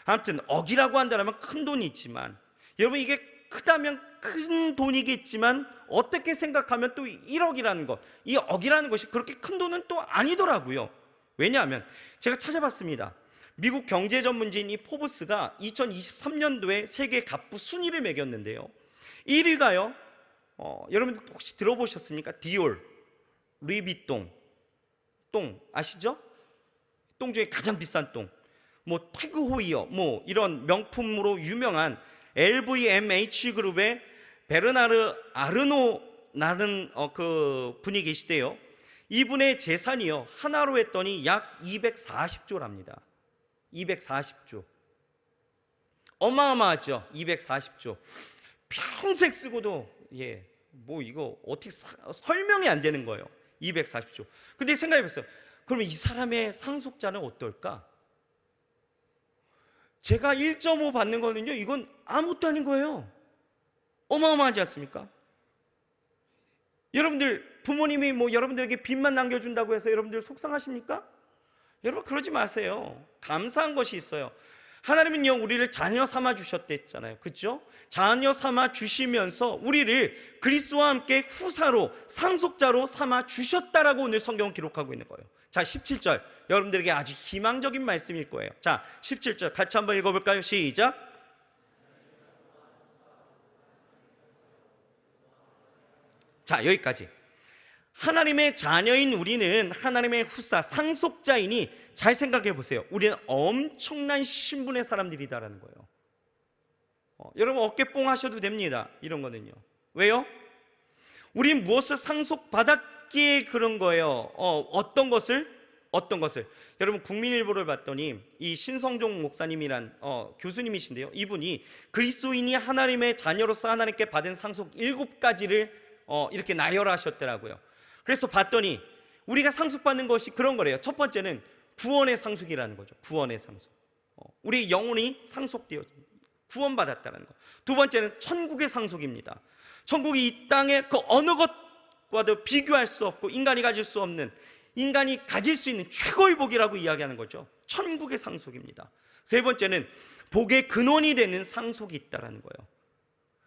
S1: 아무튼 억이라고 한다면 큰 돈이 있지만, 여러분 이게 크다면 큰 돈이겠지만 어떻게 생각하면 또 1억이라는 것, 이 억이라는 것이 그렇게 큰 돈은 또 아니더라고요. 왜냐하면 제가 찾아봤습니다. 미국 경제 전문지인 이 포브스가 2023년도에 세계 갑부 순위를 매겼는데요, 1위가요, 여러분들 혹시 들어보셨습니까? 디올, 루이비통, 똥 아시죠? 똥 중에 가장 비싼 똥, 뭐 태그호이어, 뭐 이런 명품으로 유명한 LVMH 그룹의 베르나르 아르노라는 그 분이 계시대요. 이분의 재산이요, 하나로 했더니 약 240조랍니다. 240조. 어마어마하죠. 240조. 평생 쓰고도 뭐 이거 어떻게 설명이 안 되는 거예요. 240조. 근데 생각해 보세요. 그러면 이 사람의 상속자는 어떨까? 제가 1.5 받는 거는요, 이건 아무것도 아닌 거예요. 어마어마하지 않습니까? 여러분들 부모님이 뭐 여러분들에게 빚만 남겨준다고 해서 여러분들 속상하십니까? 여러분 그러지 마세요. 감사한 것이 있어요. 하나님은요, 우리를 자녀 삼아 주셨댔잖아요. 그렇죠? 자녀 삼아 주시면서 우리를 그리스도와 함께 후사로, 상속자로 삼아 주셨다라고 오늘 성경은 기록하고 있는 거예요. 자, 17절 여러분들에게 아주 희망적인 말씀일 거예요. 자, 17절 같이 한번 읽어볼까요? 시작. 자, 여기까지. 하나님의 자녀인 우리는 하나님의 후사, 상속자이니 잘 생각해 보세요. 우리는 엄청난 신분의 사람들이다라는 거예요. 여러분 어깨 뽕 하셔도 됩니다. 이런 거는요. 왜요? 우린 무엇을 상속받았기에 그런 거예요. 어떤 것을? 여러분 국민일보를 봤더니 이 신성종 목사님이란 교수님이신데요, 이분이 그리스도인이 하나님의 자녀로서 하나님께 받은 상속 7가지를 이렇게 나열하셨더라고요. 그래서 봤더니 우리가 상속받는 것이 그런 거래요. 첫 번째는 구원의 상속이라는 거죠. 구원의 상속. 우리 영혼이 상속되어 구원받았다는 거. 두 번째는 천국의 상속입니다. 천국이 이 땅의 그 어느 것과도 비교할 수 없고 인간이 가질 수 없는, 인간이 가질 수 있는 최고의 복이라고 이야기하는 거죠. 천국의 상속입니다. 세 번째는 복의 근원이 되는 상속이 있다는 거예요.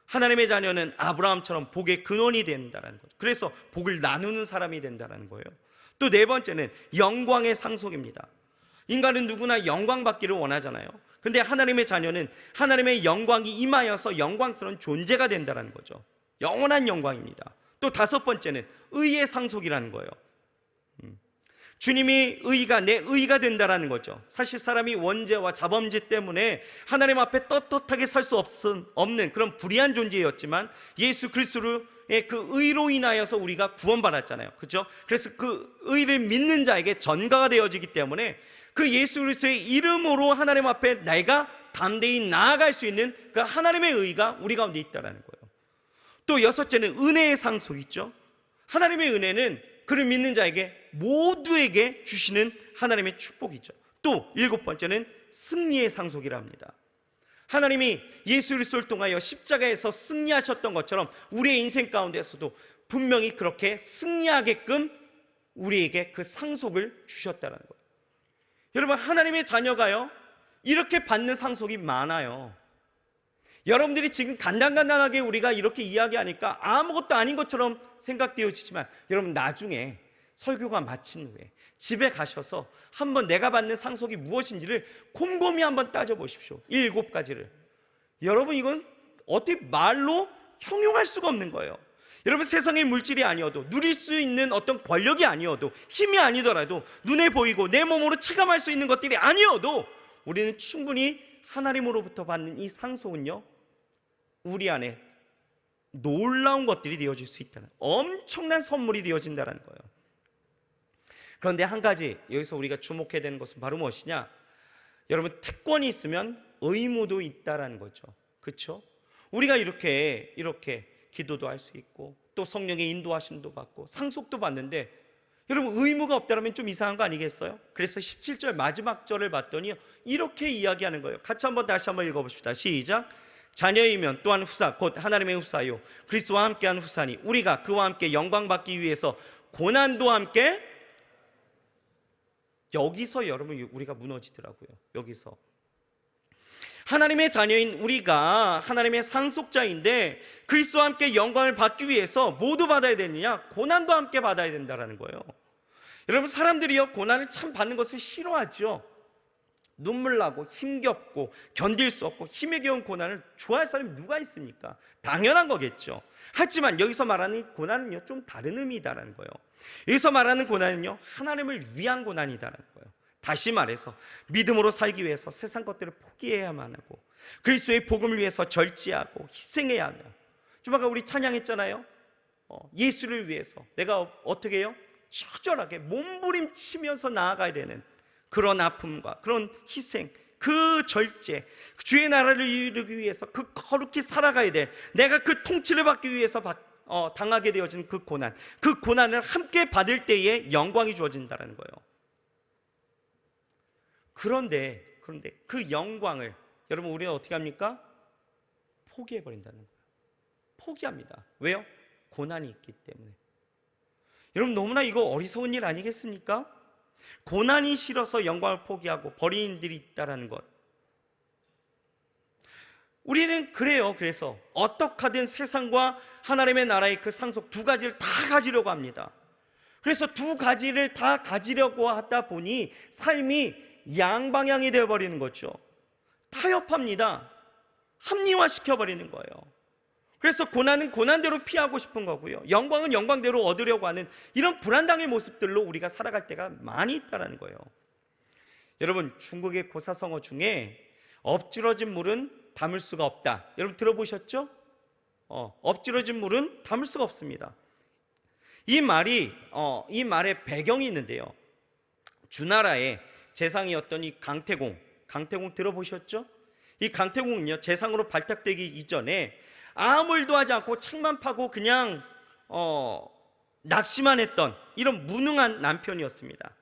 S1: 하나님의 자녀는 아브라함처럼 복의 근원이 된다는 거죠. 그래서 복을 나누는 사람이 된다는 거예요. 또 네 번째는 영광의 상속입니다. 인간은 누구나 영광 받기를 원하잖아요. 근데 하나님의 자녀는 하나님의 영광이 임하여서 영광스러운 존재가 된다는 거죠. 영원한 영광입니다. 또 다섯 번째는 의의 상속이라는 거예요. 주님이 의가 내 의가 된다라는 거죠. 사실 사람이 원죄와 자범죄 때문에 하나님 앞에 떳떳하게 살 수 없는 그런 불의한 존재였지만 예수 그리스도의 그 의로 인하여서 우리가 구원받았잖아요. 그렇죠? 그래서 그 의를 믿는 자에게 전가가 되어지기 때문에 그 예수 그리스도의 이름으로 하나님 앞에 내가 담대히 나아갈 수 있는 그 하나님의 의가 우리 가운데 있다라는 거예요. 또 여섯째는 은혜의 상속이 있죠. 하나님의 은혜는 그를 믿는 자에게 모두에게 주시는 하나님의 축복이죠. 또 일곱 번째는 승리의 상속이라 합니다. 하나님이 예수 그리스도를 통하여 십자가에서 승리하셨던 것처럼 우리의 인생 가운데서도 분명히 그렇게 승리하게끔 우리에게 그 상속을 주셨다는 거예요. 여러분 하나님의 자녀가요, 이렇게 받는 상속이 많아요. 여러분들이 지금 간단간단하게 우리가 이렇게 이야기하니까 아무것도 아닌 것처럼 생각되어지지만 여러분 나중에 설교가 마친 후에 집에 가셔서 한번 내가 받는 상속이 무엇인지를 곰곰이 한번 따져보십시오. 7가지를. 여러분 이건 어떻게 말로 형용할 수가 없는 거예요. 여러분 세상의 물질이 아니어도, 누릴 수 있는 어떤 권력이 아니어도, 힘이 아니더라도, 눈에 보이고 내 몸으로 체감할 수 있는 것들이 아니어도 우리는 충분히 하나님으로부터 받는 이 상속은요, 우리 안에 놀라운 것들이 되어질 수 있다는, 엄청난 선물이 되어진다는 거예요. 그런데 한 가지 여기서 우리가 주목해야 되는 것은 바로 무엇이냐? 여러분 특권이 있으면 의무도 있다라는 거죠. 그렇죠? 우리가 이렇게 기도도 할 수 있고 또 성령의 인도하심도 받고 상속도 받는데 여러분 의무가 없다면 좀 이상한 거 아니겠어요? 그래서 17절 마지막 절을 봤더니 이렇게 이야기하는 거예요. 같이 다시 한번 읽어봅시다. 시작. 자녀이면 또한 후사 곧 하나님의 후사요 그리스도와 함께한 후사니 우리가 그와 함께 영광 받기 위해서 고난도 함께 여기서 여러분 우리가 무너지더라고요. 여기서 하나님의 자녀인 우리가 하나님의 상속자인데 그리스도와 함께 영광을 받기 위해서 모두 받아야 되느냐? 고난도 함께 받아야 된다는 거예요. 여러분, 사람들이요 고난을 참 받는 것을 싫어하죠. 눈물 나고 힘겹고 견딜 수 없고 힘에 겨운 고난을 좋아할 사람이 누가 있습니까? 당연한 거겠죠. 하지만 여기서 말하는 고난은요 좀 다른 의미다라는 거예요. 여기서 말하는 고난은요 하나님을 위한 고난이다라는 거예요. 다시 말해서 믿음으로 살기 위해서 세상 것들을 포기해야만 하고 그리스도의 복음을 위해서 절제하고 희생해야 하며, 좀 아까 우리 찬양했잖아요. 예수를 위해서 내가 어떻게 해요? 처절하게 몸부림치면서 나아가야 되는 그런 아픔과 그런 희생, 그 절제, 주의 나라를 이루기 위해서 그 거룩히 살아가야 돼. 내가 그 통치를 받기 위해서 당하게 되어진 그 고난을 함께 받을 때에 영광이 주어진다는 거예요. 그런데 그 영광을 여러분 우리는 어떻게 합니까? 포기해버린다는 거예요. 포기합니다. 왜요? 고난이 있기 때문에. 여러분, 너무나 이거 어리석은 일 아니겠습니까? 고난이 싫어서 영광을 포기하고 버리는 일이 있다는 것. 우리는 그래요. 그래서 어떻게 하든 세상과 하나님의 나라의 그 상속 두 가지를 다 가지려고 합니다. 그래서 두 가지를 다 가지려고 하다 보니 삶이 양방향이 되어버리는 거죠. 타협합니다. 합리화시켜버리는 거예요. 그래서 고난은 고난대로 피하고 싶은 거고요, 영광은 영광대로 얻으려고 하는 이런 불안당의 모습들로 우리가 살아갈 때가 많이 있다는 거예요. 여러분, 중국의 고사성어 중에 엎질러진 물은 담을 수가 없다, 여러분 들어보셨죠? 엎질러진 물은 담을 수가 없습니다. 이 말의 배경이 있는데요, 주나라의 재상이었던 이 강태공 들어보셨죠? 이 강태공은요 재상으로 발탁되기 이전에 아무 일도 하지 않고 창만 파고 그냥 낚시만 했던 이런 무능한 남편이었습니다.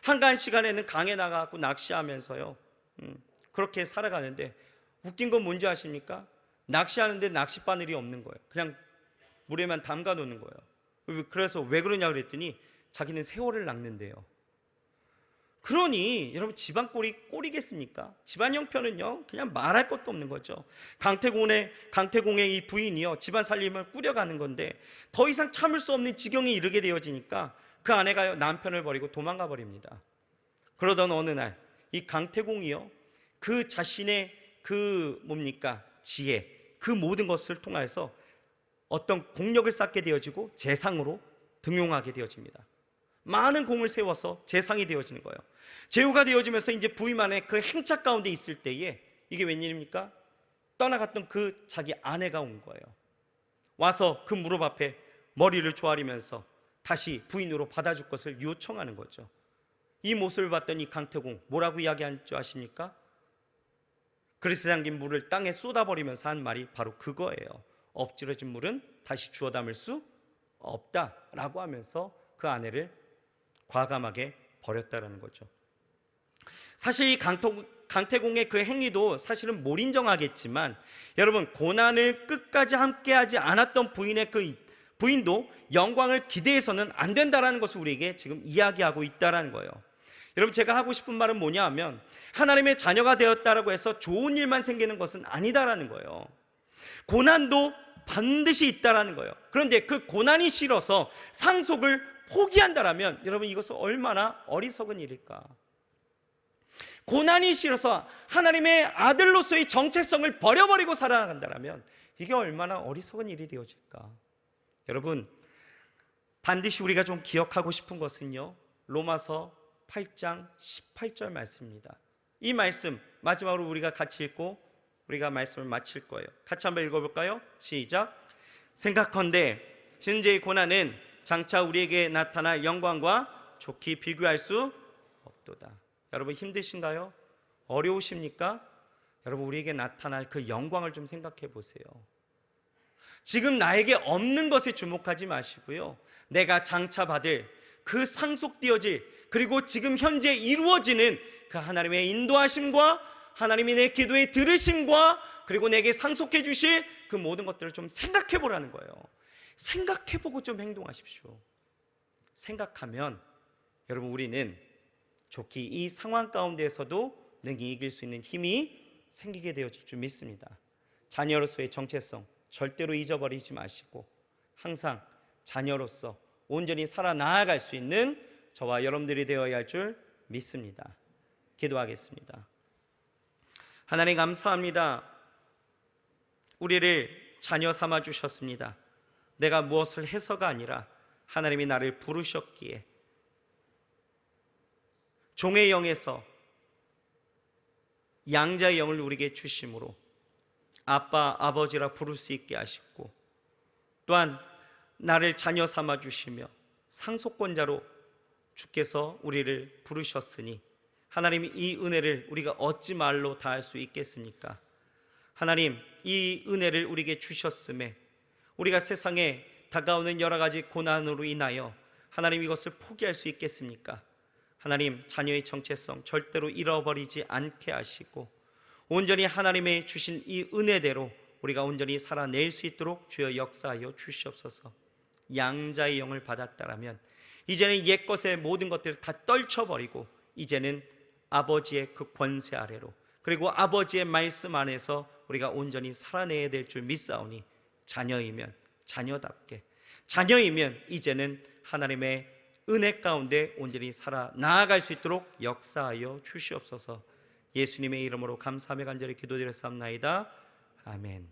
S1: 한가한 시간에는 강에 나가고 낚시하면서요 그렇게 살아가는데, 웃긴 건 뭔지 아십니까? 낚시하는데 낚싯바늘이 없는 거예요. 그냥 물에만 담가 놓는 거예요. 그래서 왜 그러냐 그랬더니 자기는 세월을 낚는데요. 그러니 여러분, 집안 꼴이겠습니까? 집안 형편은요 그냥 말할 것도 없는 거죠. 강태공의 이 부인이요 집안 살림을 꾸려가는 건데 더 이상 참을 수 없는 지경에 이르게 되어지니까 그 아내가요 남편을 버리고 도망가 버립니다. 그러던 어느 날 이 강태공이요 그 자신의 지혜, 그 모든 것을 통해서 어떤 공력을 쌓게 되어지고 재상으로 등용하게 되어집니다. 많은 공을 세워서 재상이 되어지는 거예요. 제후가 되어지면서 이제 부임 안에 그 행차 가운데 있을 때에 이게 웬일입니까? 떠나갔던 그 자기 아내가 온 거예요. 와서 그 무릎 앞에 머리를 조아리면서 다시 부인으로 받아줄 것을 요청하는 거죠. 이 모습을 봤던 이 강태공 뭐라고 이야기한 줄 아십니까? 그릇에 담긴 물을 땅에 쏟아버리면서 한 말이 바로 그거예요. 엎질러진 물은 다시 주워 담을 수 없다라고 하면서 그 아내를 과감하게 버렸다라는 거죠. 사실 이 강태공의 그 행위도 사실은 못 인정하겠지만, 여러분, 고난을 끝까지 함께하지 않았던 부인도 영광을 기대해서는 안 된다라는 것을 우리에게 지금 이야기하고 있다라는 거예요. 여러분, 제가 하고 싶은 말은 뭐냐 하면 하나님의 자녀가 되었다라고 해서 좋은 일만 생기는 것은 아니다라는 거예요. 고난도 반드시 있다라는 거예요. 그런데 그 고난이 싫어서 상속을 포기한다라면 여러분, 이것은 얼마나 어리석은 일일까? 고난이 싫어서 하나님의 아들로서의 정체성을 버려버리고 살아간다라면 이게 얼마나 어리석은 일이 되어질까? 여러분, 반드시 우리가 좀 기억하고 싶은 것은요, 로마서 8장 18절 말씀입니다. 이 말씀 마지막으로 우리가 같이 읽고 우리가 말씀을 마칠 거예요. 같이 한번 읽어볼까요? 시작. 생각컨대 현재의 고난은 장차 우리에게 나타날 영광과 좋게 비교할 수 없도다. 여러분, 힘드신가요? 어려우십니까? 여러분, 우리에게 나타날 그 영광을 좀 생각해 보세요. 지금 나에게 없는 것에 주목하지 마시고요, 내가 장차 받을 그 상속되어질, 그리고 지금 현재 이루어지는 그 하나님의 인도하심과 하나님이 내 기도에 들으심과 그리고 내게 상속해 주실 그 모든 것들을 좀 생각해 보라는 거예요. 생각해 보고 좀 행동하십시오. 생각하면 여러분, 우리는 좋게 이 상황 가운데에서도 능히 이길 수 있는 힘이 생기게 되어질 줄 믿습니다. 자녀로서의 정체성 절대로 잊어버리지 마시고 항상 자녀로서 온전히 살아나아갈 수 있는 저와 여러분들이 되어야 할 줄 믿습니다. 기도하겠습니다. 하나님 감사합니다. 우리를 자녀 삼아 주셨습니다. 내가 무엇을 해서가 아니라 하나님이 나를 부르셨기에 종의 영에서 양자의 영을 우리에게 주심으로 아빠, 아버지라 부를 수 있게 하시고 또한 나를 자녀 삼아 주시며 상속권자로 주께서 우리를 부르셨으니 하나님 이 은혜를 우리가 어찌 말로 다할 수 있겠습니까? 하나님 이 은혜를 우리에게 주셨음에 우리가 세상에 다가오는 여러 가지 고난으로 인하여 하나님 이것을 포기할 수 있겠습니까? 하나님 자녀의 정체성 절대로 잃어버리지 않게 하시고 온전히 하나님의 주신 이 은혜대로 우리가 온전히 살아낼 수 있도록 주여 역사하여 주시옵소서. 양자의 영을 받았다라면 이제는 옛것의 모든 것들을 다 떨쳐버리고 이제는 아버지의 그 권세 아래로 그리고 아버지의 말씀 안에서 우리가 온전히 살아내야 될 줄 믿사오니 자녀이면 자녀답게 자녀이면 이제는 하나님의 은혜 가운데 온전히 살아 나아갈 수 있도록 역사하여 주시옵소서. 예수님의 이름으로 감사하며 간절히 기도드렸사옵나이다. 아멘.